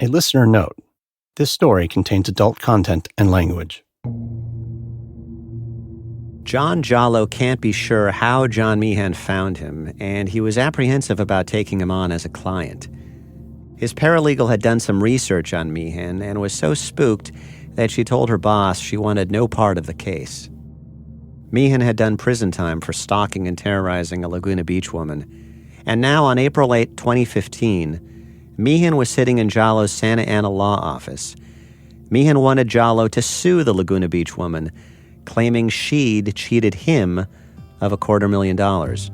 A listener note: this story contains adult content and language. John Jallow can't be sure how John Meehan found him, and he was apprehensive about taking him on as a client. His paralegal had done some research on Meehan and was so spooked that she told her boss she wanted no part of the case. Meehan had done prison time for stalking and terrorizing a Laguna Beach woman, and now on April 8, 2015, Meehan was sitting in Jallow's Santa Ana law office. Meehan wanted Jallow to sue the Laguna Beach woman, claiming she'd cheated him of $250,000.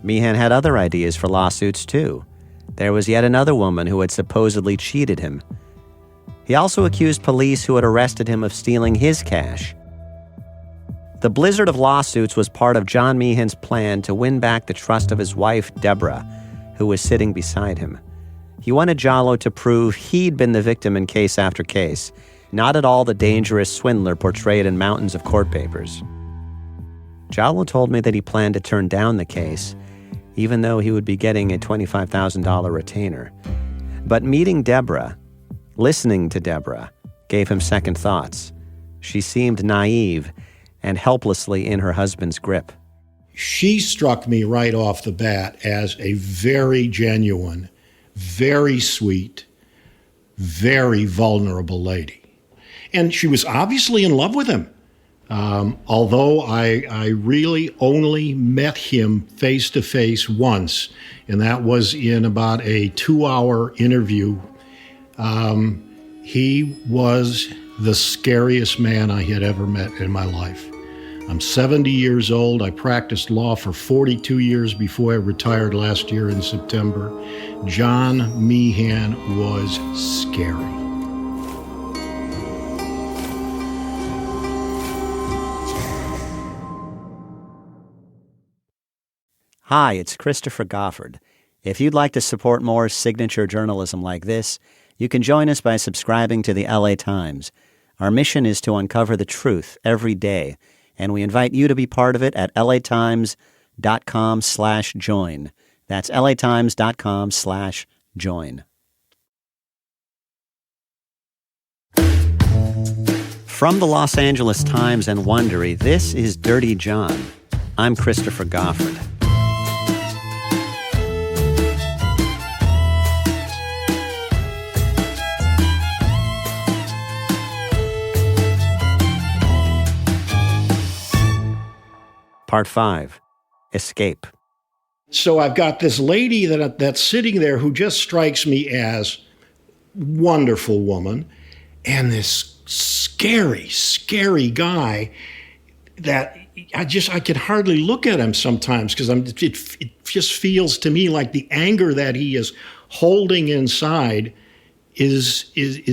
Meehan had other ideas for lawsuits, too. There was yet another woman who had supposedly cheated him. He also accused police who had arrested him of stealing his cash. The blizzard of lawsuits was part of John Meehan's plan to win back the trust of his wife, Debra, who was sitting beside him. He wanted Jallow to prove he'd been the victim in case after case, not at all the dangerous swindler portrayed in mountains of court papers. Jallow told me that he planned to turn down the case, even though he would be getting a $25,000 retainer. But meeting Debra, listening to Debra, gave him second thoughts. She seemed naive and helplessly in her husband's grip. She struck me right off the bat as a very genuine, very sweet, very vulnerable lady. And she was obviously in love with him. Although I really only met him face-to-face once, and that was in about a 2-hour interview. He was the scariest man I had ever met in my life. I'm 70 years old. I practiced law for 42 years before I retired last year in September. John Meehan was scary. Hi, it's Christopher Goffard. If you'd like to support more signature journalism like this, you can join us by subscribing to the LA Times. Our mission is to uncover the truth every day, and we invite you to be part of it at latimes.com/join. That's latimes.com/join. From the Los Angeles Times and Wondery, this is Dirty John. I'm Christopher Goffard. Part 5, Escape. So I've got this lady that's sitting there who just strikes me as wonderful woman, and this scary, scary guy that I can hardly look at him sometimes because it just feels to me like the anger that he is holding inside is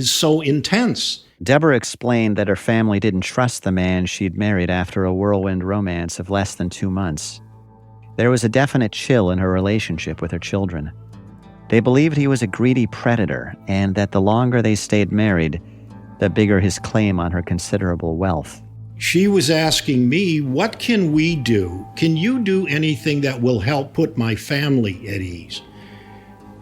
so intense. Debra explained that her family didn't trust the man she'd married after a whirlwind romance of less than 2 months. There was a definite chill in her relationship with her children. They believed he was a greedy predator and that the longer they stayed married, the bigger his claim on her considerable wealth. She was asking me, what can we do? Can you do anything that will help put my family at ease?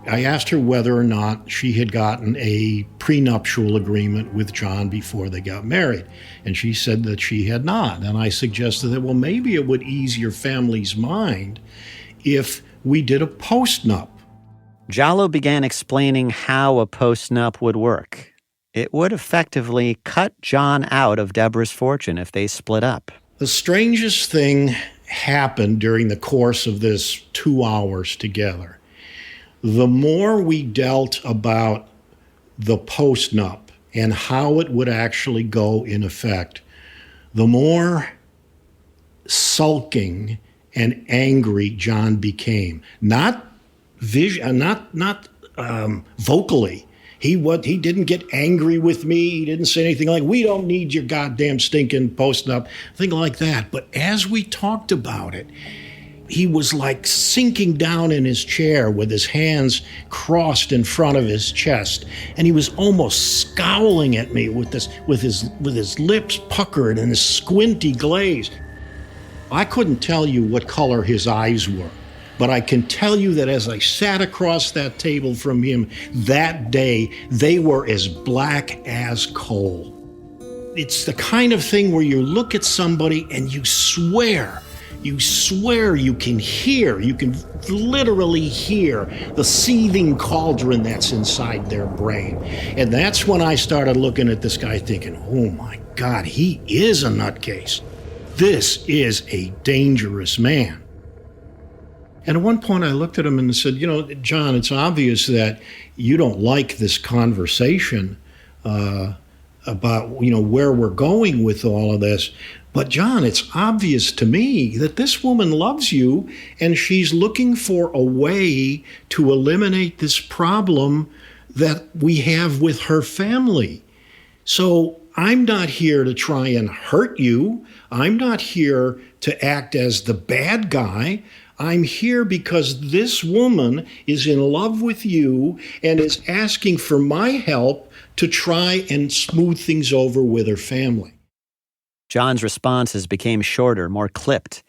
I asked her whether or not she had gotten a prenuptial agreement with John before they got married, and she said that she had not. And I suggested that, well, maybe it would ease your family's mind if we did a postnup. Jallow began explaining how a postnup would work. It would effectively cut John out of Debra's fortune if they split up. The strangest thing happened during the course of this 2 hours together. The more we dealt about the postnup and how it would actually go in effect, the more sulking and angry John became. Not vocally. He didn't get angry with me. He didn't say anything like, we don't need your goddamn stinking postnup, thing like that. But as we talked about it, he was like sinking down in his chair with his hands crossed in front of his chest, and he was almost scowling at me with his lips puckered and his squinty glaze. I couldn't tell you what color his eyes were, But I can tell you that as I sat across that table from him that day, they were as black as coal. It's the kind of thing where you look at somebody and you swear you can hear, you can literally hear the seething cauldron that's inside their brain. And that's when I started looking at this guy thinking, oh my God, he is a nutcase. This is a dangerous man. And at one point I looked at him and said, John, it's obvious that you don't like this conversation about, where we're going with all of this. But John, it's obvious to me that this woman loves you and she's looking for a way to eliminate this problem that we have with her family. So I'm not here to try and hurt you. I'm not here to act as the bad guy. I'm here because this woman is in love with you and is asking for my help to try and smooth things over with her family. John's responses became shorter, more clipped.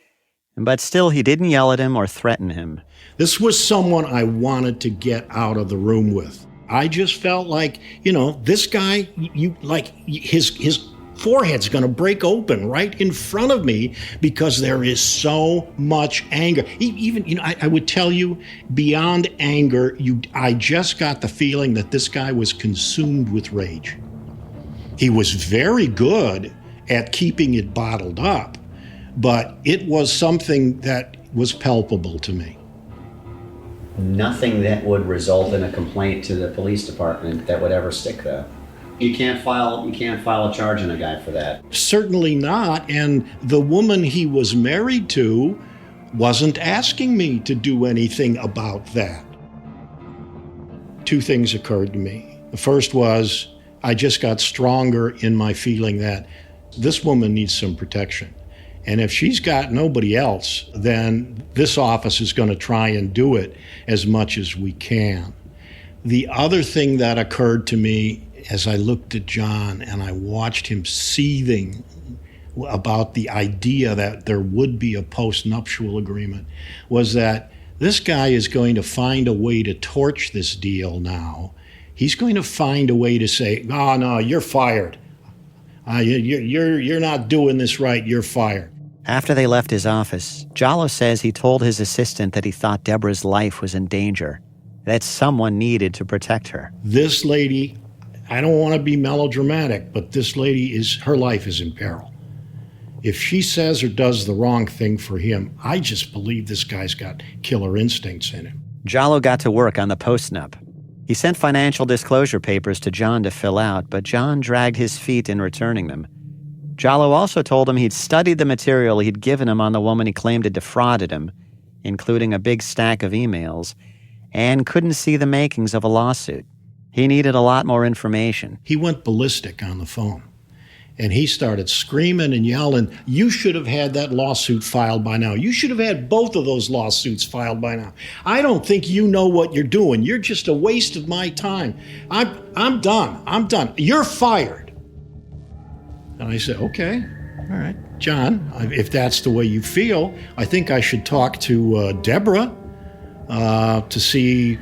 But still, he didn't yell at him or threaten him. This was someone I wanted to get out of the room with. I just felt like, this guy, his forehead's going to break open right in front of me because there is so much anger. I would tell you, beyond anger, I just got the feeling that this guy was consumed with rage. He was very good at keeping it bottled up, but it was something that was palpable to me. Nothing that would result in a complaint to the police department that would ever stick, though. You can't file a charge on a guy for that. Certainly not, and the woman he was married to wasn't asking me to do anything about that. Two things occurred to me. The first was I just got stronger in my feeling that this woman needs some protection. And if she's got nobody else, then this office is going to try and do it as much as we can. The other thing that occurred to me as I looked at John and I watched him seething about the idea that there would be a post-nuptial agreement was that this guy is going to find a way to torch this deal now. He's going to find a way to say, oh, no, you're fired. You're not doing this right. You're fired. After they left his office, Jallo says he told his assistant that he thought Debra's life was in danger, that someone needed to protect her. This lady, I don't want to be melodramatic, but this lady, her life is in peril. If she says or does the wrong thing for him, I just believe this guy's got killer instincts in him. Jallo got to work on the post-nup. He sent financial disclosure papers to John to fill out, but John dragged his feet in returning them. Jallo also told him he'd studied the material he'd given him on the woman he claimed had defrauded him, including a big stack of emails, and couldn't see the makings of a lawsuit. He needed a lot more information. He went ballistic on the phone, and he started screaming and yelling, you should have had that lawsuit filed by now. You should have had both of those lawsuits filed by now. I don't think you know what you're doing. You're just a waste of my time. I'm done. You're fired. And I said, okay, all right, John, if that's the way you feel, I think I should talk to Debra to see,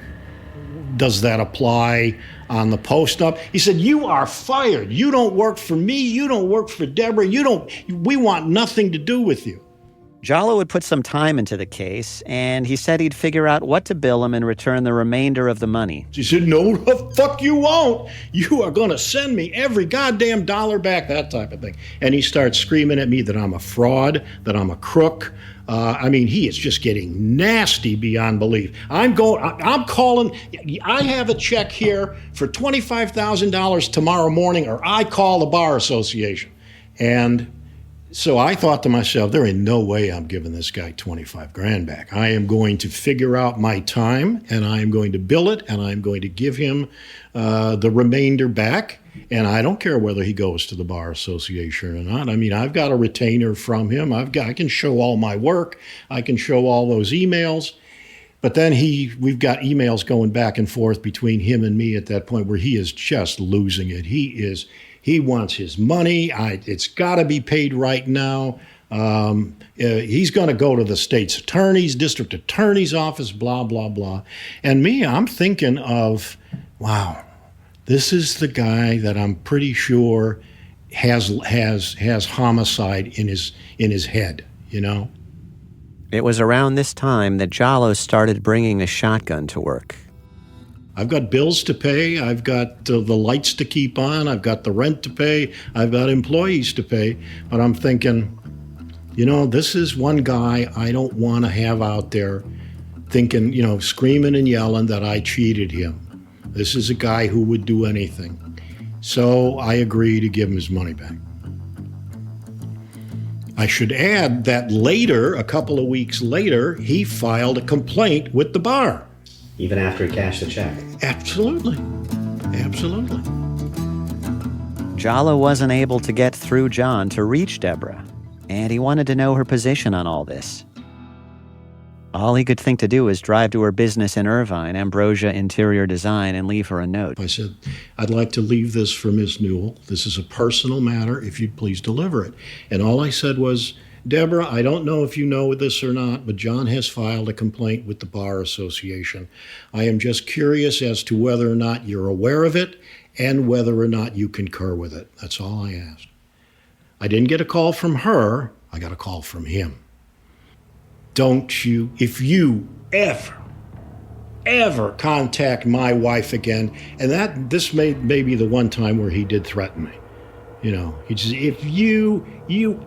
does that apply on the post-up? He said, you are fired. You don't work for me. You don't work for Debra. We want nothing to do with you. Jallo would put some time into the case, and he said he'd figure out what to bill him and return the remainder of the money. She said, no, the fuck you won't. You are going to send me every goddamn dollar back, that type of thing. And he starts screaming at me that I'm a fraud, that I'm a crook. He is just getting nasty beyond belief. I'm calling, I have a check here for $25,000 tomorrow morning, or I call the Bar Association. And so I thought to myself, there ain't no way I'm giving this guy 25 grand back. I am going to figure out my time, and I am going to bill it, and I'm going to give him the remainder back. And I don't care whether he goes to the Bar Association or not. I've got a retainer from him. I can show all my work. I can show all those emails. But then we've got emails going back and forth between him and me at that point where he is just losing it. He wants his money. It's got to be paid right now. He's going to go to the state's attorney's, district attorney's office, blah, blah, blah. And me, I'm thinking of, wow, this is the guy that I'm pretty sure has homicide in his head, you know? It was around this time that Jallo started bringing a shotgun to work. I've got bills to pay, I've got the lights to keep on, I've got the rent to pay, I've got employees to pay, but I'm thinking, you know, this is one guy I don't want to have out there thinking, you know, screaming and yelling that I cheated him. This is a guy who would do anything. So I agree to give him his money back. I should add that later, a couple of weeks later, he filed a complaint with the bar. Even after he cashed the check? Absolutely. Absolutely. Jallo wasn't able to get through John to reach Debra, and he wanted to know her position on all this. All he could think to do was drive to her business in Irvine, Ambrosia Interior Design, and leave her a note. I said, I'd like to leave this for Miss Newell. This is a personal matter, if you'd please deliver it. And all I said was, Debra, I don't know if you know this or not, but John has filed a complaint with the Bar Association. I am just curious as to whether or not you're aware of it and whether or not you concur with it. That's all I asked. I didn't get a call from her. I got a call from him. Don't you, if you ever contact my wife again, and this may be the one time where he did threaten me. You know, he just, if you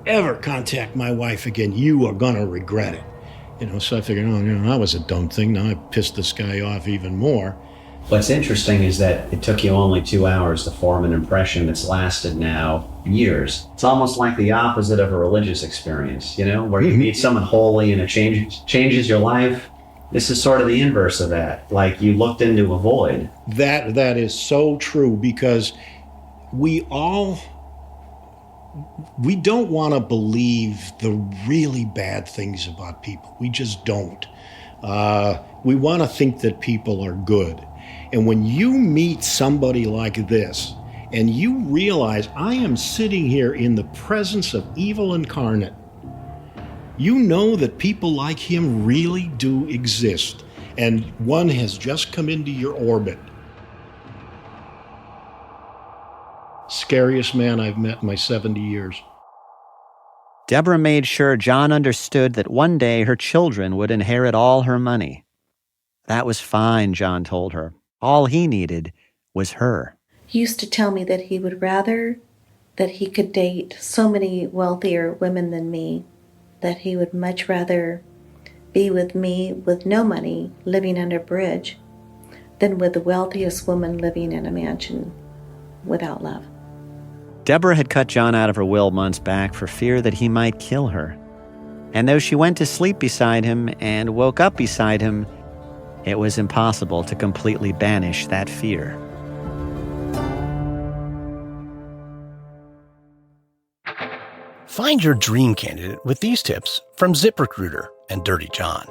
ever contact my wife again, you are going to regret it. You know, so I figured, oh, you know, that was a dumb thing. Now I pissed this guy off even more. What's interesting is that it took you only 2 hours to form an impression that's lasted now years. It's almost like the opposite of a religious experience, you know, where you meet someone holy and it changes your life. This is sort of the inverse of that. Like you looked into a void. That is so true, because we don't want to believe the really bad things about people. We just don't. We want to think that people are good. And when you meet somebody like this, and you realize I am sitting here in the presence of evil incarnate, you know that people like him really do exist, and one has just come into your orbit. Scariest man I've met in my 70 years. Debra made sure John understood that one day her children would inherit all her money. That was fine, John told her. All he needed was her. He used to tell me that he would rather that he could date so many wealthier women than me, that he would much rather be with me with no money, living under a bridge, than with the wealthiest woman living in a mansion without love. Debra had cut John out of her will months back for fear that he might kill her. And though she went to sleep beside him and woke up beside him, it was impossible to completely banish that fear. Find your dream candidate with these tips from ZipRecruiter and Dirty John.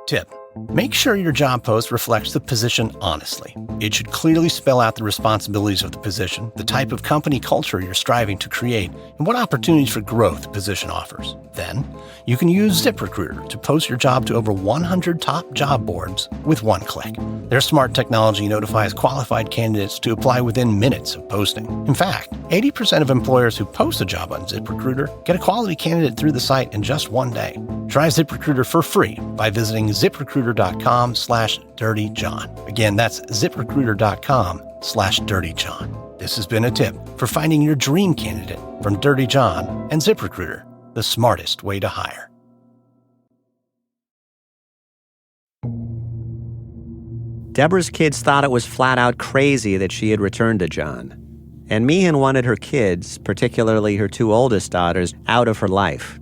Tip: make sure your job post reflects the position honestly. It should clearly spell out the responsibilities of the position, the type of company culture you're striving to create, and what opportunities for growth the position offers. Then, you can use ZipRecruiter to post your job to over 100 top job boards with one click. Their smart technology notifies qualified candidates to apply within minutes of posting. In fact, 80% of employers who post a job on ZipRecruiter get a quality candidate through the site in just one day. Try ZipRecruiter for free by visiting ZipRecruiter.com/dirtyjohn. Again, that's ZipRecruiter.com/dirtyjohn. This has been a tip for finding your dream candidate from Dirty John and ZipRecruiter, the smartest way to hire. Debra's kids thought it was flat out crazy that she had returned to John. And Meehan wanted her kids, particularly her 2 oldest daughters, out of her life.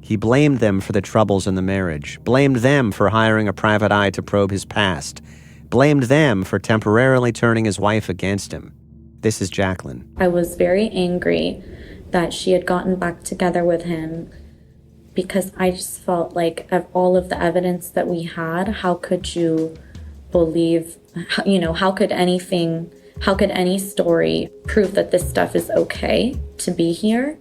He blamed them for the troubles in the marriage, blamed them for hiring a private eye to probe his past, blamed them for temporarily turning his wife against him. This is Jacqueline. I was very angry that she had gotten back together with him, because I just felt like, of all of the evidence that we had, how could you believe, how could any story prove that this stuff is okay to be here?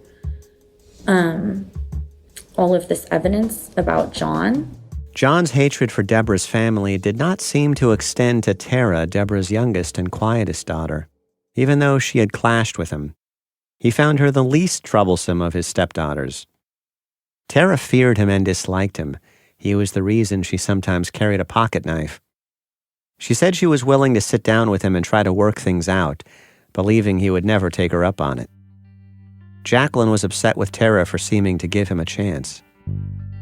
all of this evidence about John. John's hatred for Debra's family did not seem to extend to Tara, Debra's youngest and quietest daughter, even though she had clashed with him. He found her the least troublesome of his stepdaughters. Tara feared him and disliked him. He was the reason she sometimes carried a pocket knife. She said she was willing to sit down with him and try to work things out, believing he would never take her up on it. Jacqueline was upset with Tara for seeming to give him a chance.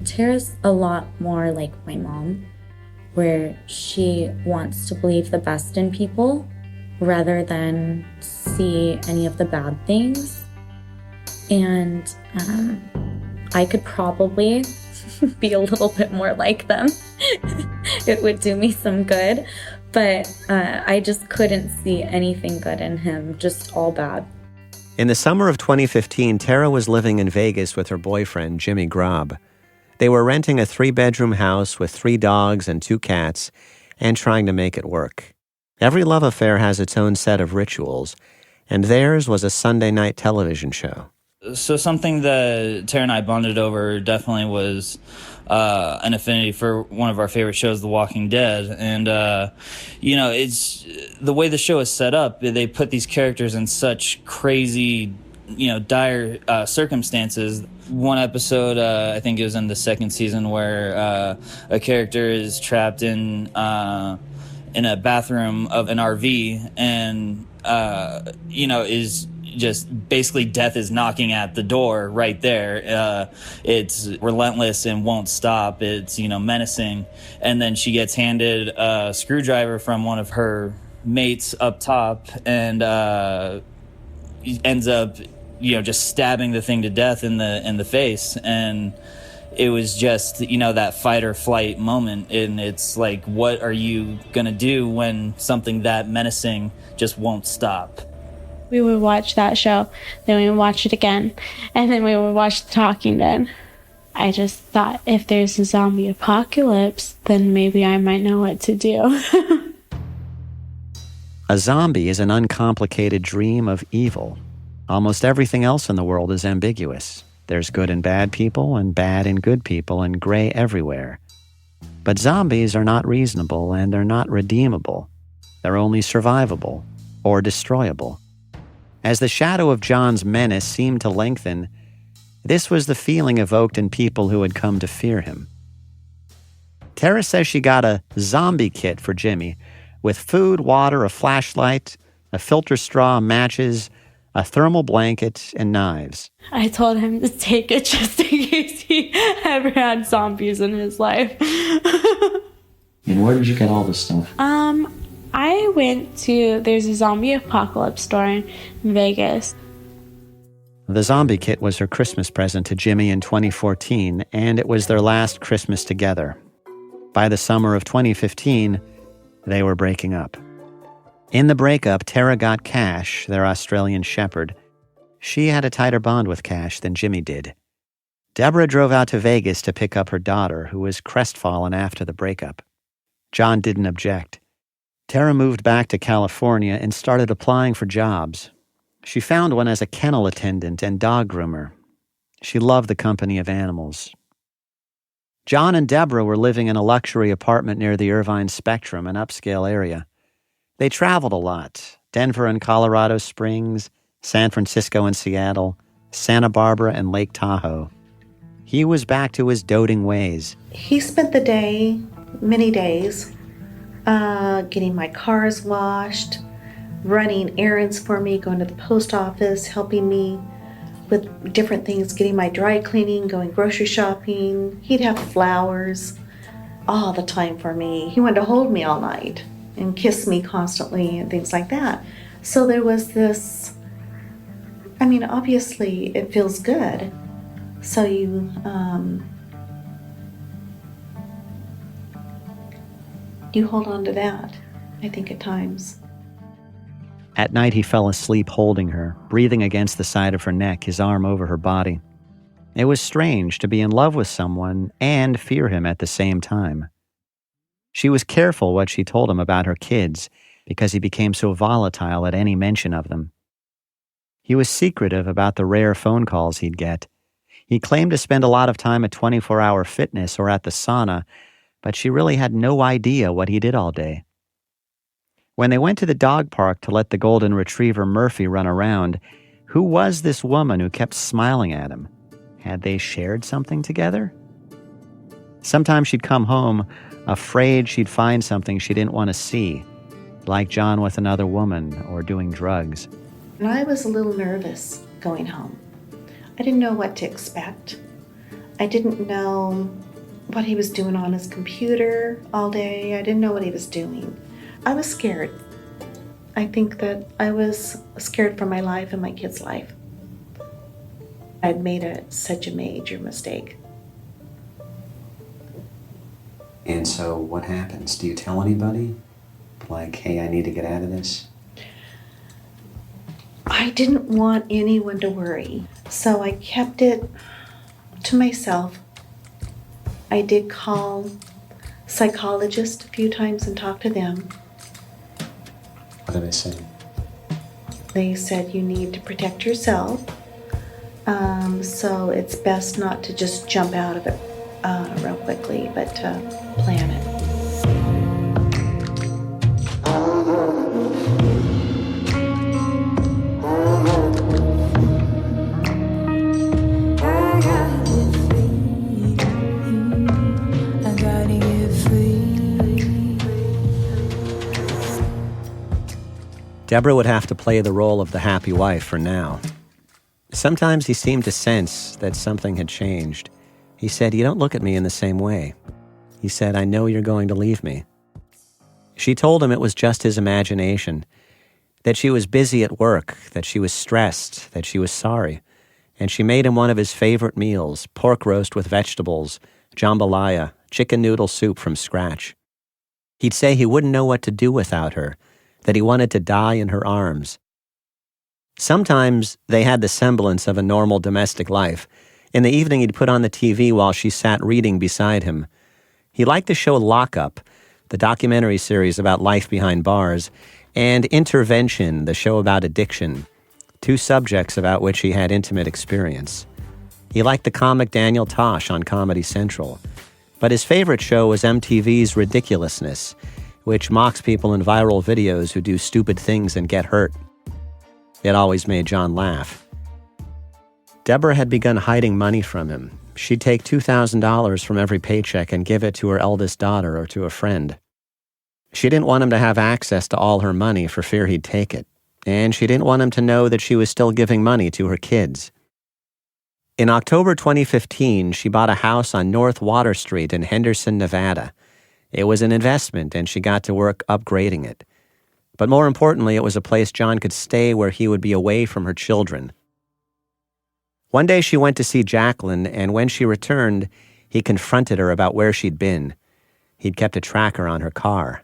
Tara's a lot more like my mom, where she wants to believe the best in people rather than see any of the bad things. And I could probably be a little bit more like them. It would do me some good, but I just couldn't see anything good in him, just all bad. In the summer of 2015, Tara was living in Vegas with her boyfriend, Jimmy Grob. They were renting a 3-bedroom house with 3 dogs and 2 cats and trying to make it work. Every love affair has its own set of rituals, and theirs was a Sunday night television show. So something that Tara and I bonded over definitely was an affinity for one of our favorite shows, The Walking Dead. And, it's the way the show is set up, they put these characters in such crazy, dire circumstances. One episode, I think it was in the 2nd season, where a character is trapped in a bathroom of an RV and, is just basically death is knocking at the door right there. It's relentless and won't stop. It's, menacing. And then she gets handed a screwdriver from one of her mates up top and ends up, just stabbing the thing to death in the face. And it was just, that fight or flight moment. And it's like, what are you going to do when something that menacing just won't stop? We would watch that show, then we would watch it again, and then we would watch The Talking Dead. I just thought if there's a zombie apocalypse, then maybe I might know what to do. A zombie is an uncomplicated dream of evil. Almost everything else in the world is ambiguous. There's good and bad people, and bad and good people, and gray everywhere. But zombies are not reasonable, and they're not redeemable. They're only survivable or destroyable. As the shadow of John's menace seemed to lengthen, this was the feeling evoked in people who had come to fear him. Tara says she got a zombie kit for Jimmy, with food, water, a flashlight, a filter straw, matches, a thermal blanket, and knives. I told him to take it just in case he ever had zombies in his life. And where did you get all this stuff? I went to, there's a zombie apocalypse store in Vegas. The zombie kit was her Christmas present to Jimmy in 2014, and it was their last Christmas together. By the summer of 2015, they were breaking up. In the breakup, Tara got Cash, their Australian shepherd. She had a tighter bond with Cash than Jimmy did. Debra drove out to Vegas to pick up her daughter, who was crestfallen after the breakup. John didn't object. Tara moved back to California and started applying for jobs. She found one as a kennel attendant and dog groomer. She loved the company of animals. John and Debra were living in a luxury apartment near the Irvine Spectrum, an upscale area. They traveled a lot: Denver and Colorado Springs, San Francisco and Seattle, Santa Barbara and Lake Tahoe. He was back to his doting ways. He spent the day, many days, getting my cars washed, running errands for me, going to the post office, helping me with different things, getting my dry cleaning, going grocery shopping. He'd have flowers all the time for me. He wanted to hold me all night and kiss me constantly and things like that. So there was this, obviously it feels good. So you hold on to that, I think, at times. At night, he fell asleep holding her, breathing against the side of her neck, his arm over her body. It was strange to be in love with someone and fear him at the same time. She was careful what she told him about her kids because he became so volatile at any mention of them. He was secretive about the rare phone calls he'd get. He claimed to spend a lot of time at 24-hour fitness or at the sauna, but she really had no idea what he did all day. When they went to the dog park to let the golden retriever Murphy run around, who was this woman who kept smiling at him? Had they shared something together? Sometimes she'd come home afraid she'd find something she didn't want to see, like John with another woman or doing drugs. And I was a little nervous going home. I didn't know what to expect. I didn't know what he was doing on his computer all day. I didn't know what he was doing. I was scared. I think that I was scared for my life and my kid's life. I'd made such a major mistake. And so what happens? Do you tell anybody? Like, hey, I need to get out of this? I didn't want anyone to worry, so I kept it to myself. I did call psychologists a few times and talk to them. What did they say? They said you need to protect yourself, so it's best not to just jump out of it real quickly, but to plan it. Debra would have to play the role of the happy wife for now. Sometimes he seemed to sense that something had changed. He said, "You don't look at me in the same way." He said, "I know you're going to leave me." She told him it was just his imagination, that she was busy at work, that she was stressed, that she was sorry. And she made him one of his favorite meals, pork roast with vegetables, jambalaya, chicken noodle soup from scratch. He'd say he wouldn't know what to do without her, that he wanted to die in her arms. Sometimes they had the semblance of a normal domestic life. In the evening, he'd put on the TV while she sat reading beside him. He liked the show Lock Up, the documentary series about life behind bars, and Intervention, the show about addiction, two subjects about which he had intimate experience. He liked the comic Daniel Tosh on Comedy Central. But his favorite show was MTV's Ridiculousness, which mocks people in viral videos who do stupid things and get hurt. It always made John laugh. Debra had begun hiding money from him. She'd take $2,000 from every paycheck and give it to her eldest daughter or to a friend. She didn't want him to have access to all her money for fear he'd take it, and she didn't want him to know that she was still giving money to her kids. In October 2015, she bought a house on North Water Street in Henderson, Nevada. It was an investment, and she got to work upgrading it. But more importantly, it was a place John could stay where he would be away from her children. One day she went to see Jacqueline, and when she returned, he confronted her about where she'd been. He'd kept a tracker on her car.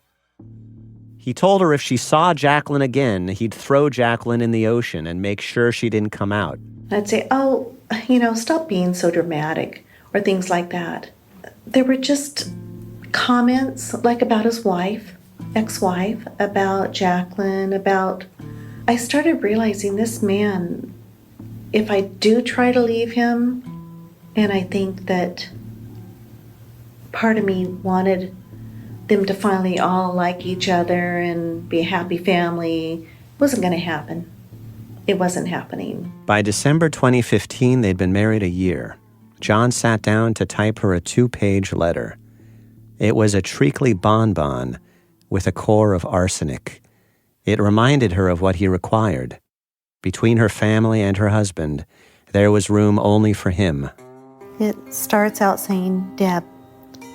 He told her if she saw Jacqueline again, he'd throw Jacqueline in the ocean and make sure she didn't come out. I'd say, stop being so dramatic, or things like that. There were just comments like about his wife, ex-wife, about Jacqueline, I started realizing this man, if I do try to leave him, and I think that part of me wanted them to finally all like each other and be a happy family, it wasn't going to happen. It wasn't happening. By December 2015, they'd been married a year. John sat down to type her a 2-page letter. It was a treacly bonbon with a core of arsenic. It reminded her of what he required. Between her family and her husband, there was room only for him. It starts out saying, "Deb,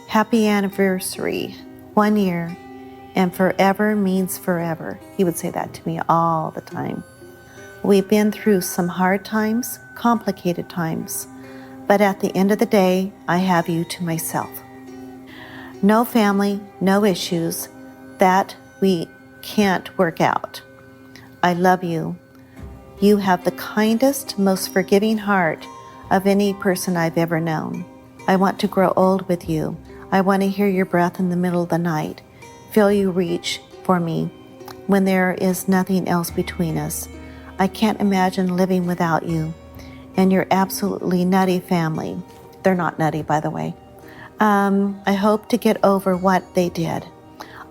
happy anniversary, 1 year, and forever means forever." He would say that to me all the time. We've been through some hard times, complicated times, but at the end of the day, I have you to myself. No family, no issues that we can't work out. I love you. You have the kindest, most forgiving heart of any person I've ever known. I want to grow old with you. I want to hear your breath in the middle of the night, feel you reach for me when there is nothing else between us. I can't imagine living without you. and your absolutely nutty family. They're not nutty, by the way. I hope to get over what they did.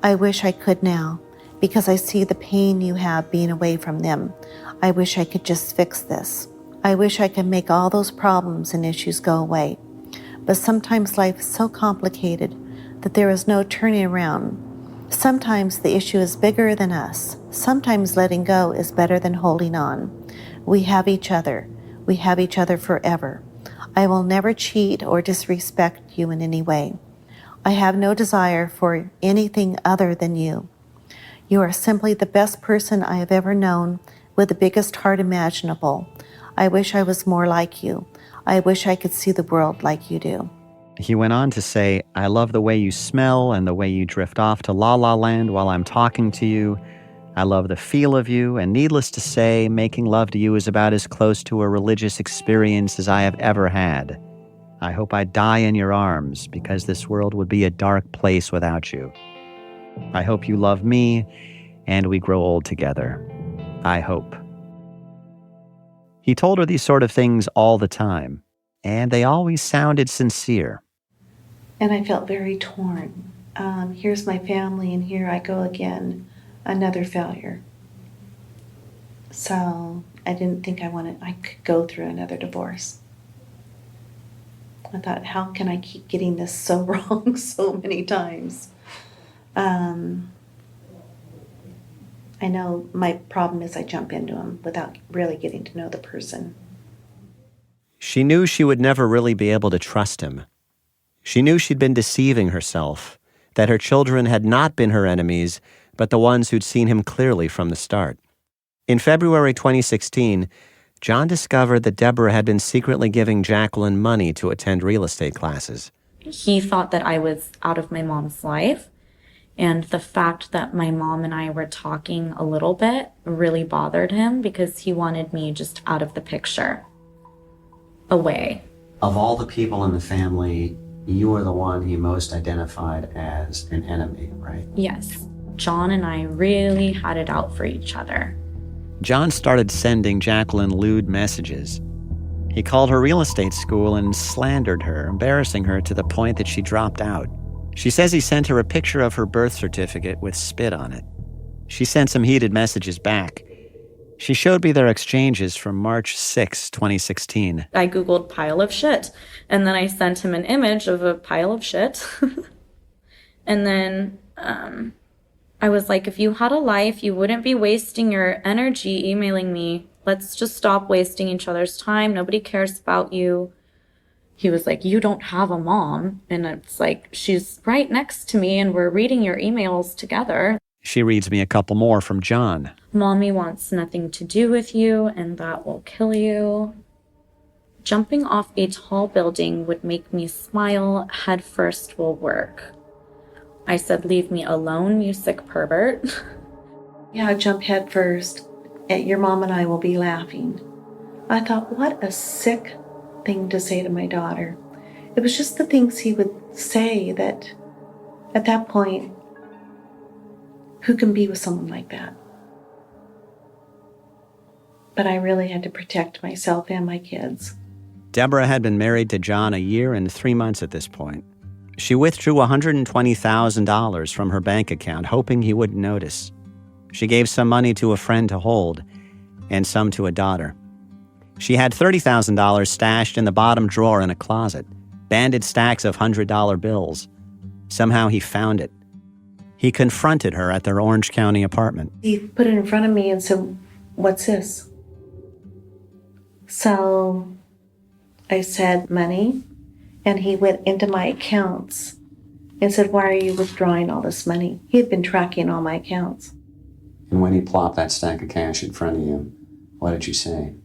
I wish I could now, because I see the pain you have being away from them. I wish I could just fix this. I wish I could make all those problems and issues go away. But sometimes life is so complicated that there is no turning around. Sometimes the issue is bigger than us. Sometimes letting go is better than holding on. We have each other. We have each other forever. I will never cheat or disrespect you in any way. I have no desire for anything other than you. You are simply the best person I have ever known, with the biggest heart imaginable. I wish I was more like you. I wish I could see the world like you do. He went on to say, I love the way you smell and the way you drift off to La La Land while I'm talking to you. I love the feel of you, and needless to say, making love to you is about as close to a religious experience as I have ever had. I hope I die in your arms, because this world would be a dark place without you. I hope you love me, and we grow old together. I hope. He told her these sort of things all the time, and they always sounded sincere. And I felt very torn. Here's my family, and here I go again, another failure. So I didn't think I could go through another divorce. I thought, how can I keep getting this so wrong so many times? I know my problem is I jump into them without really getting to know the person. She knew she would never really be able to trust him. She knew she'd been deceiving herself, that her children had not been her enemies, but the ones who'd seen him clearly from the start. In February 2016, John discovered that Debra had been secretly giving Jacqueline money to attend real estate classes. He thought that I was out of my mom's life, and the fact that my mom and I were talking a little bit really bothered him because he wanted me just out of the picture, away. Of all the people in the family, you were the one he most identified as an enemy, right? Yes. John and I really had it out for each other. John started sending Jacqueline lewd messages. He called her real estate school and slandered her, embarrassing her to the point that she dropped out. She says he sent her a picture of her birth certificate with spit on it. She sent some heated messages back. She showed me their exchanges from March 6, 2016. I Googled pile of shit, and then I sent him an image of a pile of shit. And then I was like, if you had a life, you wouldn't be wasting your energy emailing me. Let's just stop wasting each other's time. Nobody cares about you. He was like, you don't have a mom. And it's like, she's right next to me and we're reading your emails together. She reads me a couple more from John. Mommy wants nothing to do with you and that will kill you. Jumping off a tall building would make me smile. Head first will work. I said, leave me alone, you sick pervert. Yeah, jump head first. Your mom and I will be laughing. I thought, what a sick thing to say to my daughter. It was just the things he would say that at that point, who can be with someone like that? But I really had to protect myself and my kids. Debra had been married to John a year and 3 months at this point. She withdrew $120,000 from her bank account, hoping he wouldn't notice. She gave some money to a friend to hold, and some to a daughter. She had $30,000 stashed in the bottom drawer in a closet, banded stacks of $100 bills. Somehow he found it. He confronted her at their Orange County apartment. He put it in front of me and said, what's this? So I said, money. And he went into my accounts and said, why are you withdrawing all this money? He had been tracking all my accounts. And when he plopped that stack of cash in front of you, what did you say?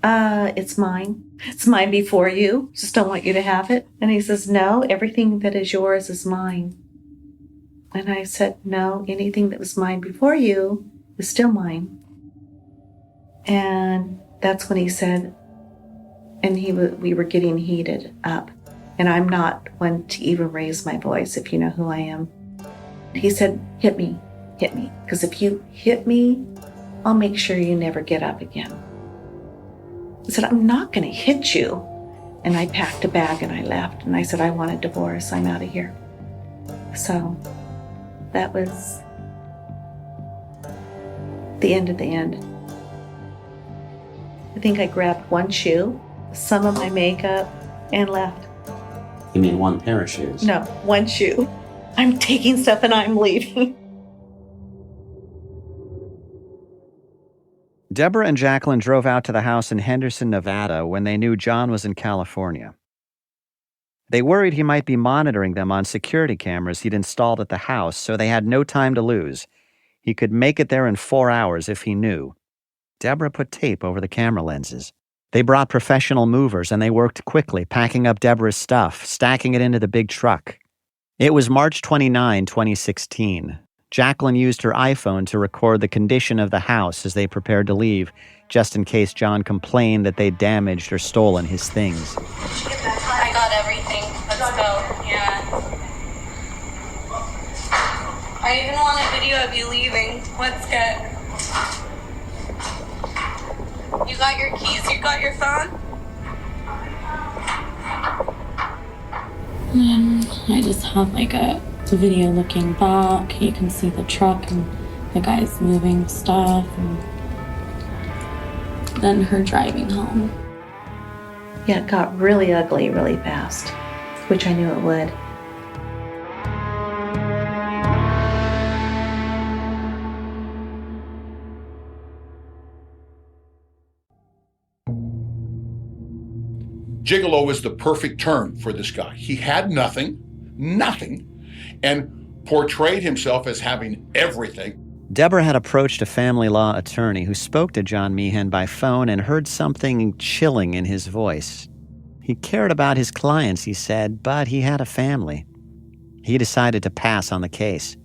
It's mine. It's mine before you. Just don't want you to have it. And he says, no, everything that is yours is mine. And I said, no, anything that was mine before you is still mine. And that's when he said, and we were getting heated up. And I'm not one to even raise my voice, if you know who I am. He said, hit me. Because if you hit me, I'll make sure you never get up again. I said, I'm not going to hit you. And I packed a bag and I left. And I said, I want a divorce. I'm out of here. So that was the end of the end. I think I grabbed one shoe, some of my makeup, and left. You mean one pair of shoes? No, one shoe. I'm taking stuff and I'm leaving. Debra and Jacqueline drove out to the house in Henderson, Nevada when they knew John was in California. They worried he might be monitoring them on security cameras he'd installed at the house, so they had no time to lose. He could make it there in 4 hours if he knew. Debra put tape over the camera lenses. They brought professional movers and they worked quickly, packing up Debra's stuff, stacking it into the big truck. It was March 29, 2016. Jacqueline used her iPhone to record the condition of the house as they prepared to leave, just in case John complained that they'd damaged or stolen his things. I got everything. Let's go. Yeah. I even want a video of you leaving. Let's get. You got your keys? You got your phone? And I just have like a video looking back. You can see the truck and the guys moving stuff, and then her driving home. Yeah, it got really ugly really fast, which I knew it would. Gigolo was the perfect term for this guy. He had nothing, and portrayed himself as having everything. Debra had approached a family law attorney who spoke to John Meehan by phone and heard something chilling in his voice. He cared about his clients, he said, but he had a family. He decided to pass on the case.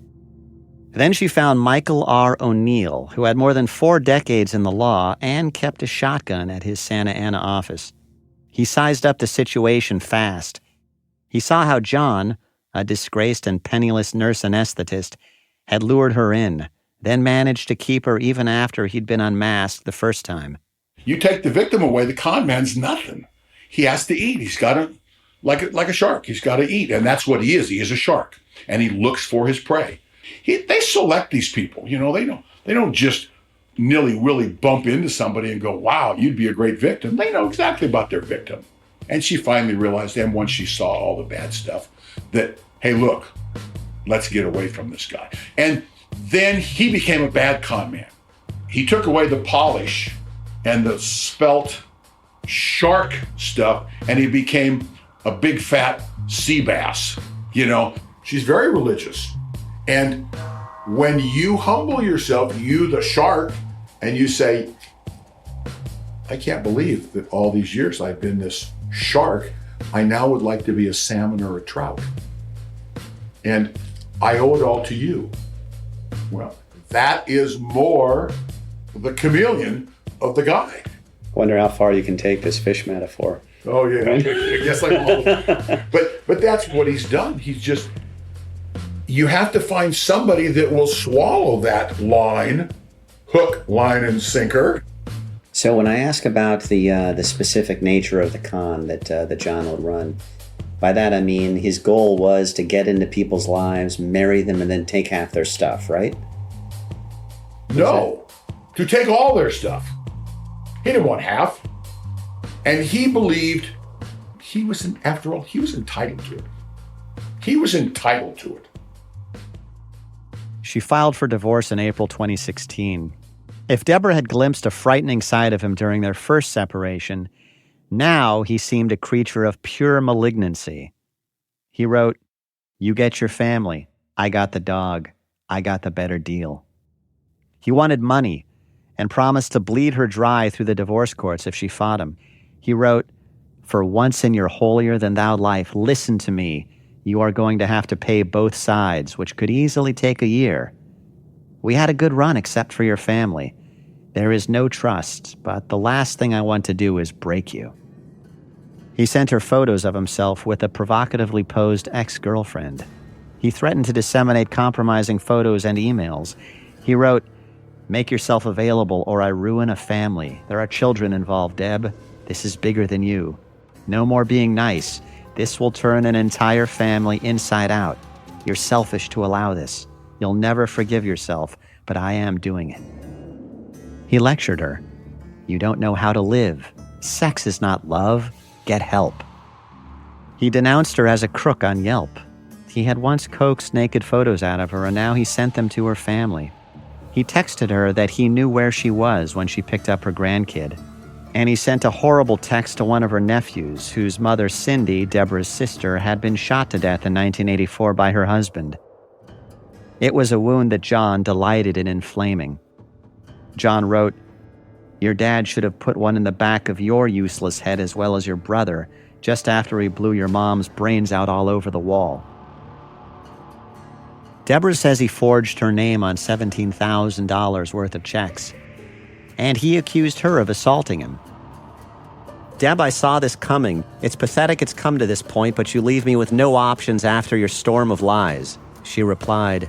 Then she found Michael R. O'Neill, who had more than 4 decades in the law and kept a shotgun at his Santa Ana office. He sized up the situation fast. He saw how John, a disgraced and penniless nurse anesthetist, had lured her in, then managed to keep her even after he'd been unmasked the first time. You take the victim away, the con man's nothing. He has to eat. He's got to, like a shark, he's got to eat. And that's what he is. He is a shark. And he looks for his prey. They select these people. You know, they don't just nilly-willy bump into somebody and go, wow, you'd be a great victim. They know exactly about their victim. And she finally realized, and once she saw all the bad stuff, that, hey, look, let's get away from this guy. And then he became a bad con man. He took away the polish and the spelt shark stuff, and he became a big fat sea bass. You know, she's very religious. And when you humble yourself, you the shark, and you say, I can't believe that all these years I've been this shark, I now would like to be a salmon or a trout. And I owe it all to you. Well, that is more the chameleon of the guy. Wonder how far you can take this fish metaphor. Oh yeah, I guess I'm all. But that's what he's done. He's just, you have to find somebody that will swallow that line, hook, line, and sinker. So when I ask about the specific nature of the con that John would run, by that I mean his goal was to get into people's lives, marry them, and then take half their stuff, right? No, to take all their stuff. He didn't want half. And he believed he was, after all, he was entitled to it. He was entitled to it. She filed for divorce in April 2016. If Debra had glimpsed a frightening side of him during their first separation, now he seemed a creature of pure malignancy. He wrote, "You get your family. I got the dog. I got the better deal." He wanted money and promised to bleed her dry through the divorce courts if she fought him. He wrote, "For once in your holier-than-thou life, listen to me. You are going to have to pay both sides, which could easily take a year. We had a good run except for your family. There is no trust, but the last thing I want to do is break you." He sent her photos of himself with a provocatively posed ex-girlfriend. He threatened to disseminate compromising photos and emails. He wrote, "Make yourself available or I ruin a family. There are children involved, Deb. This is bigger than you. No more being nice. This will turn an entire family inside out. You're selfish to allow this. You'll never forgive yourself, but I am doing it. He lectured her. You don't know how to live. Sex is not love. Get help. He denounced her as a crook on Yelp. He had once coaxed naked photos out of her, and now he sent them to her family. He texted her that he knew where she was when she picked up her grandkid. And he sent a horrible text to one of her nephews, whose mother, Cindy, Debra's sister, had been shot to death in 1984 by her husband. It was a wound that John delighted in inflaming. John wrote, "Your dad should have put one in the back of your useless head as well as your brother, just after he blew your mom's brains out all over the wall." Debra says he forged her name on $17,000 worth of checks. And he accused her of assaulting him. "Deb, I saw this coming. It's pathetic it's come to this point, but you leave me with no options after your storm of lies." She replied,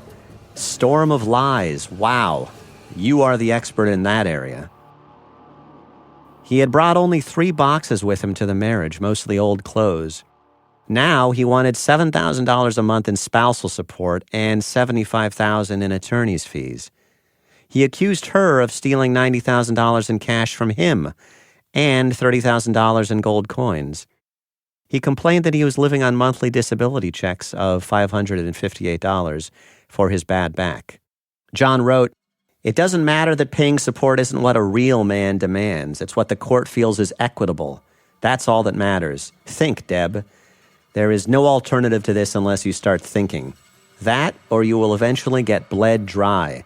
"Storm of lies, wow. You are the expert in that area." He had brought only 3 boxes with him to the marriage, mostly old clothes. Now he wanted $7,000 a month in spousal support and $75,000 in attorney's fees. He accused her of stealing $90,000 in cash from him and $30,000 in gold coins. He complained that he was living on monthly disability checks of $558 for his bad back. John wrote, "It doesn't matter that paying support isn't what a real man demands. It's what the court feels is equitable. That's all that matters. Think, Deb. There is no alternative to this unless you start thinking. That, or you will eventually get bled dry.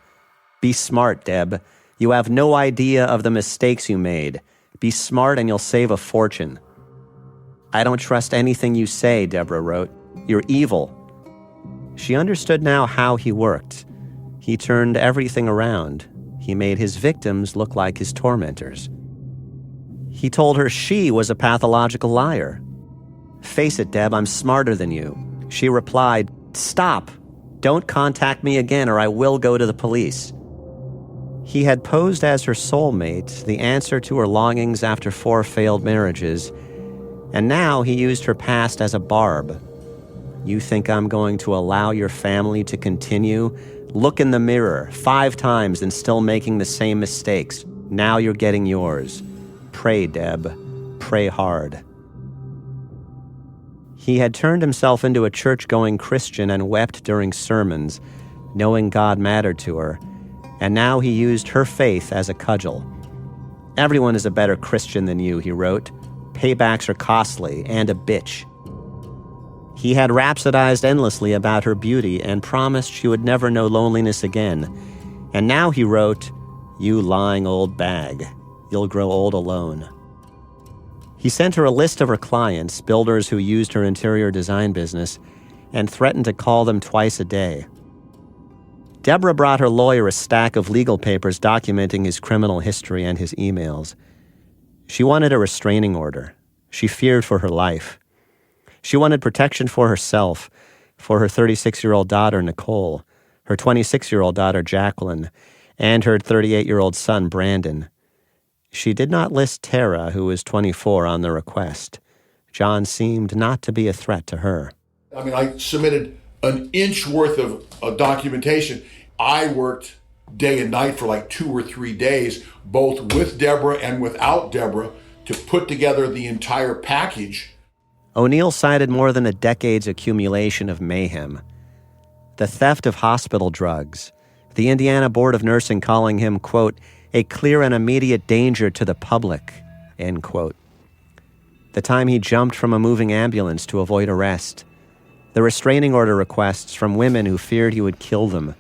Be smart, Deb. You have no idea of the mistakes you made. Be smart and you'll save a fortune." "I don't trust anything you say," Debra wrote. "You're evil." She understood now how he worked. He turned everything around. He made his victims look like his tormentors. He told her she was a pathological liar. "Face it, Deb, I'm smarter than you." She replied, "Stop. Don't contact me again or I will go to the police." He had posed as her soulmate, the answer to her longings after 4 failed marriages, and now he used her past as a barb. "You think I'm going to allow your family to continue? Look in the mirror 5 times and still making the same mistakes. Now you're getting yours. Pray, Deb. Pray hard." He had turned himself into a church-going Christian and wept during sermons, knowing God mattered to her, and now he used her faith as a cudgel. "Everyone is a better Christian than you," he wrote. "Paybacks are costly and a bitch." He had rhapsodized endlessly about her beauty and promised she would never know loneliness again. And now he wrote, "You lying old bag. You'll grow old alone." He sent her a list of her clients, builders who used her interior design business, and threatened to call them twice a day. Debra brought her lawyer a stack of legal papers documenting his criminal history and his emails. She wanted a restraining order. She feared for her life. She wanted protection for herself, for her 36-year-old daughter, Nicole, her 26-year-old daughter, Jacqueline, and her 38-year-old son, Brandon. She did not list Tara, who was 24, on the request. John seemed not to be a threat to her. I mean, I submitted an inch worth of documentation. I worked day and night for like 2 or 3 days, both with Debra and without Debra, to put together the entire package. O'Neill cited more than a decade's accumulation of mayhem. The theft of hospital drugs, the Indiana Board of Nursing calling him, quote, "a clear and immediate danger to the public," end quote. The time he jumped from a moving ambulance to avoid arrest. The restraining order requests from women who feared he would kill them.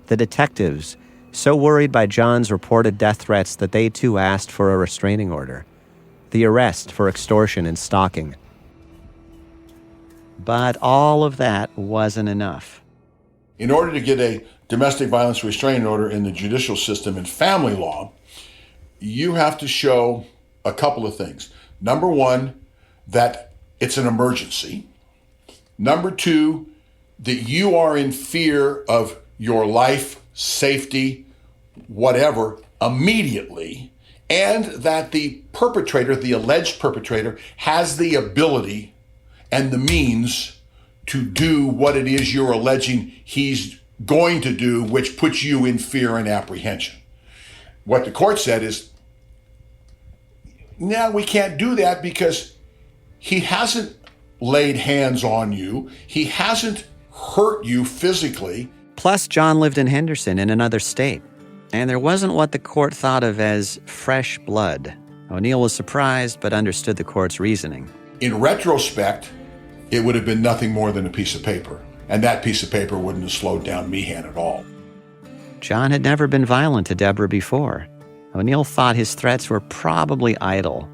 The detectives, so worried by John's reported death threats that they too asked for a restraining order. The arrest for extortion and stalking. But all of that wasn't enough. In order to get a domestic violence restraining order in the judicial system and family law, you have to show a couple of things. Number one, that it's an emergency. Number two, that you are in fear of your life, safety, whatever, immediately, and that the perpetrator, the alleged perpetrator, has the ability and the means to do what it is you're alleging he's going to do, which puts you in fear and apprehension. What the court said is, no, we can't do that because he hasn't laid hands on you. He hasn't hurt you physically. Plus, John lived in Henderson in another state, and there wasn't what the court thought of as fresh blood. O'Neill was surprised, but understood the court's reasoning. In retrospect, it would have been nothing more than a piece of paper, and that piece of paper wouldn't have slowed down Meehan at all. John had never been violent to Debra before. O'Neill thought his threats were probably idle.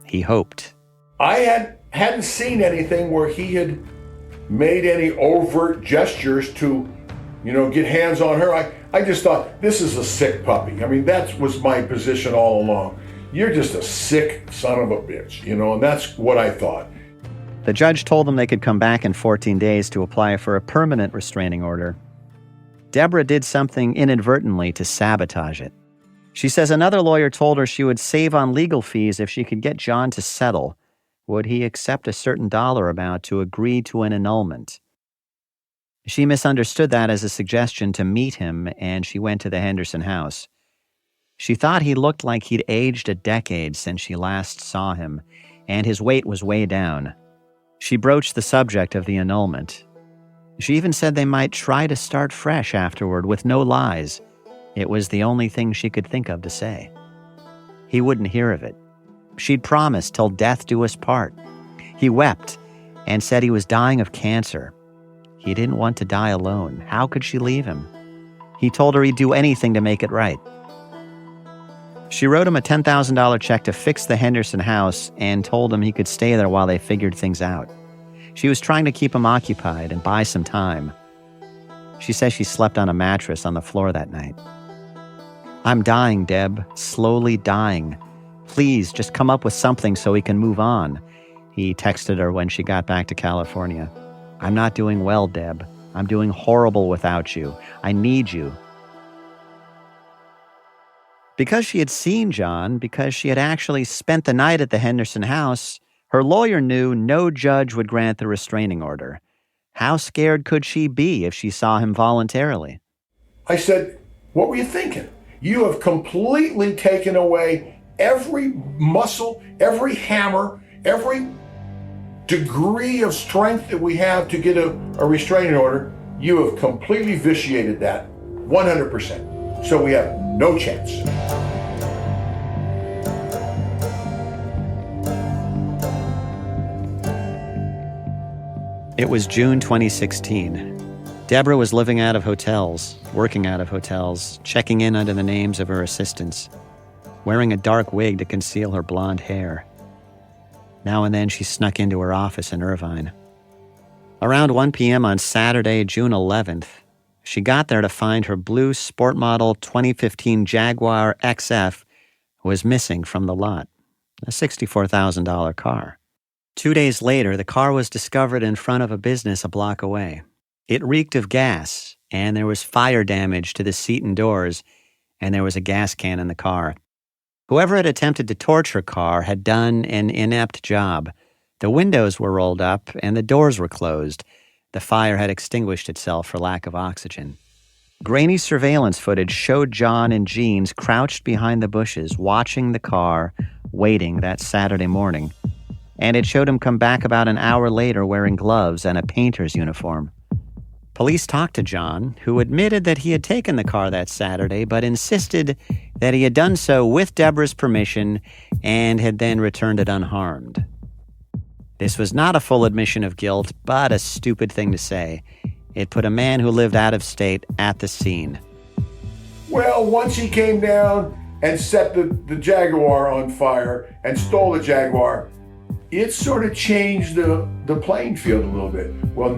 He hoped. I hadn't seen anything where he had made any overt gestures to, get hands on her. I just thought, this is a sick puppy. I mean, that was my position all along. You're just a sick son of a bitch, and that's what I thought. The judge told them they could come back in 14 days to apply for a permanent restraining order. Debra did something inadvertently to sabotage it. She says another lawyer told her she would save on legal fees if she could get John to settle. Would he accept a certain dollar amount to agree to an annulment? She misunderstood that as a suggestion to meet him, and she went to the Henderson house. She thought he looked like he'd aged a decade since she last saw him, and his weight was way down. She broached the subject of the annulment. She even said they might try to start fresh afterward with no lies. It was the only thing she could think of to say. He wouldn't hear of it. She'd promised till death do us part. He wept and said he was dying of cancer. He didn't want to die alone. How could she leave him? He told her he'd do anything to make it right. She wrote him a $10,000 check to fix the Henderson house and told him he could stay there while they figured things out. She was trying to keep him occupied and buy some time. She says she slept on a mattress on the floor that night. "I'm dying, Deb, slowly dying. Please, just come up with something so we can move on," he texted her when she got back to California. "I'm not doing well, Deb. I'm doing horrible without you. I need you." Because she had seen John, because she had actually spent the night at the Henderson house, her lawyer knew no judge would grant the restraining order. How scared could she be if she saw him voluntarily? I said, what were you thinking? You have completely taken away every muscle, every hammer, every degree of strength that we have to get a restraining order. You have completely vitiated that 100%. So we have no chance. It was June 2016. Debra was living out of hotels, working out of hotels, checking in under the names of her assistants, wearing a dark wig to conceal her blonde hair. Now and then she snuck into her office in Irvine. Around 1 p.m. on Saturday, June 11th, she got there to find her blue sport model 2015 Jaguar XF was missing from the lot, a $64,000 car. 2 days later, the car was discovered in front of a business a block away. It reeked of gas, and there was fire damage to the seat and doors, and there was a gas can in the car. Whoever had attempted to torch her car had done an inept job. The windows were rolled up, and the doors were closed. The fire had extinguished itself for lack of oxygen. Grainy surveillance footage showed John in jeans crouched behind the bushes, watching the car, waiting that Saturday morning. And it showed him come back about an hour later wearing gloves and a painter's uniform. Police talked to John, who admitted that he had taken the car that Saturday, but insisted that he had done so with Debra's permission and had then returned it unharmed. This was not a full admission of guilt, but a stupid thing to say. It put a man who lived out of state at the scene. Well, once he came down and set the Jaguar on fire and stole the Jaguar, it sort of changed the playing field a little bit. Well,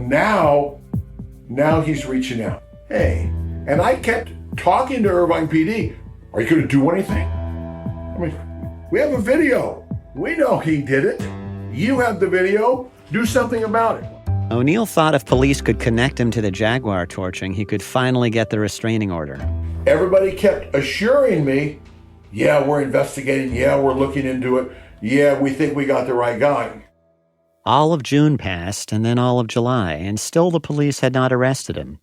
now he's reaching out. Hey, and I kept talking to Irvine PD. Are you going to do anything? I mean, we have a video. We know he did it. You have the video. Do something about it. O'Neill thought if police could connect him to the Jaguar torching, he could finally get the restraining order. Everybody kept assuring me, Yeah, we're investigating. Yeah, we're looking into it. Yeah, we think we got the right guy. All of June passed, and then all of July, and still the police had not arrested him.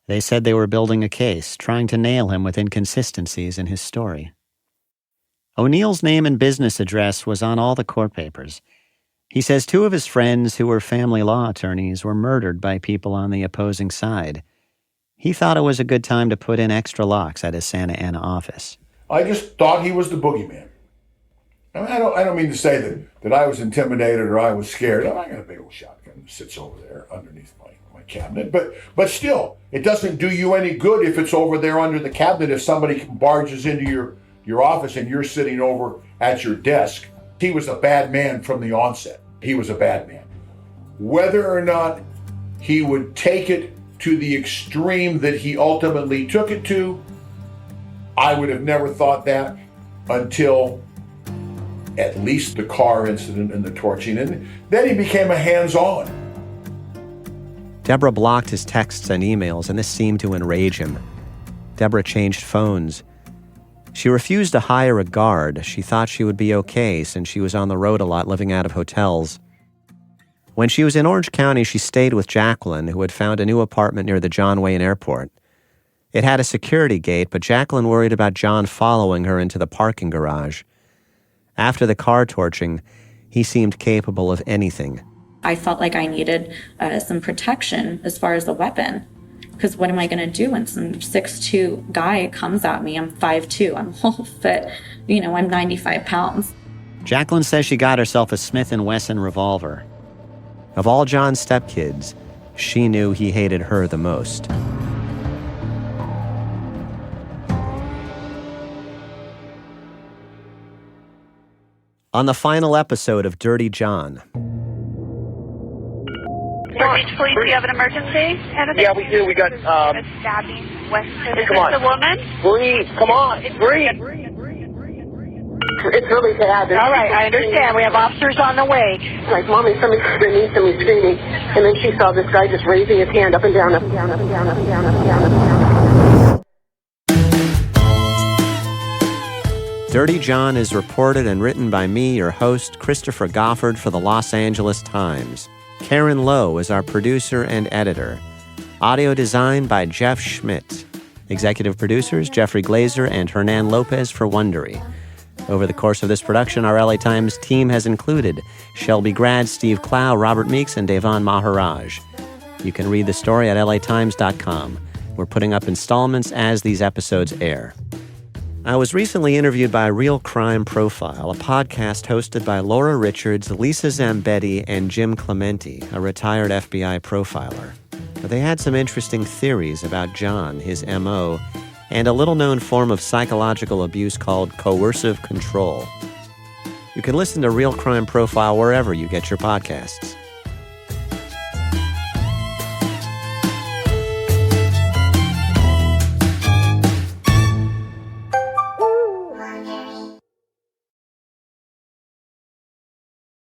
They said they were building a case, trying to nail him with inconsistencies in his story. O'Neill's name and business address was on all the court papers. He says 2 of his friends who were family law attorneys were murdered by people on the opposing side. He thought it was a good time to put in extra locks at his Santa Ana office. I just thought he was the boogeyman. I mean, I don't mean to say that I was intimidated or I was scared. I got a big old shotgun that sits over there underneath my cabinet. But still, it doesn't do you any good if it's over there under the cabinet. If somebody barges into your office and you're sitting over at your desk, he was a bad man from the onset. He was a bad man. Whether or not he would take it to the extreme that he ultimately took it to, I would have never thought that until at least the car incident and the torching. And then he became a hands-on. Debra blocked his texts and emails, and this seemed to enrage him. Debra changed phones. She refused to hire a guard. She thought she would be okay since she was on the road a lot, living out of hotels. When she was in Orange County, she stayed with Jacqueline, who had found a new apartment near the John Wayne Airport. It had a security gate, but Jacqueline worried about John following her into the parking garage. After the car torching, he seemed capable of anything. I felt like I needed some protection as far as the weapon. Because what am I going to do when some 6'2" guy comes at me? I'm 5'2", I'm whole fit, I'm 95 pounds. Jacqueline says she got herself a Smith & Wesson revolver. Of all John's stepkids, she knew he hated her the most. On the final episode of Dirty John. Police, do you have an emergency? Yeah, we do. We got, a stabbing west of come on. the woman? Breathe. Come on. Breathe. It's really bad. All right, I understand. We have officers on the way. Like, Mommy, somebody's screaming. And then she saw this guy just raising his hand up and down, up and down, up and down, up and down, up and down, up and down. Dirty John is reported and written by me, your host, Christopher Goffard, for the Los Angeles Times. Karen Lowe is our producer and editor. Audio design by Jeff Schmidt. Executive producers Jeffrey Glazer and Hernan Lopez for Wondery. Over the course of this production, our LA Times team has included Shelby Grad, Steve Clow, Robert Meeks, and Devon Maharaj. You can read the story at latimes.com. We're putting up installments as these episodes air. I was recently interviewed by Real Crime Profile, a podcast hosted by Laura Richards, Lisa Zambetti, and Jim Clementi, a retired FBI profiler. They had some interesting theories about John, his M.O., and a little-known form of psychological abuse called coercive control. You can listen to Real Crime Profile wherever you get your podcasts.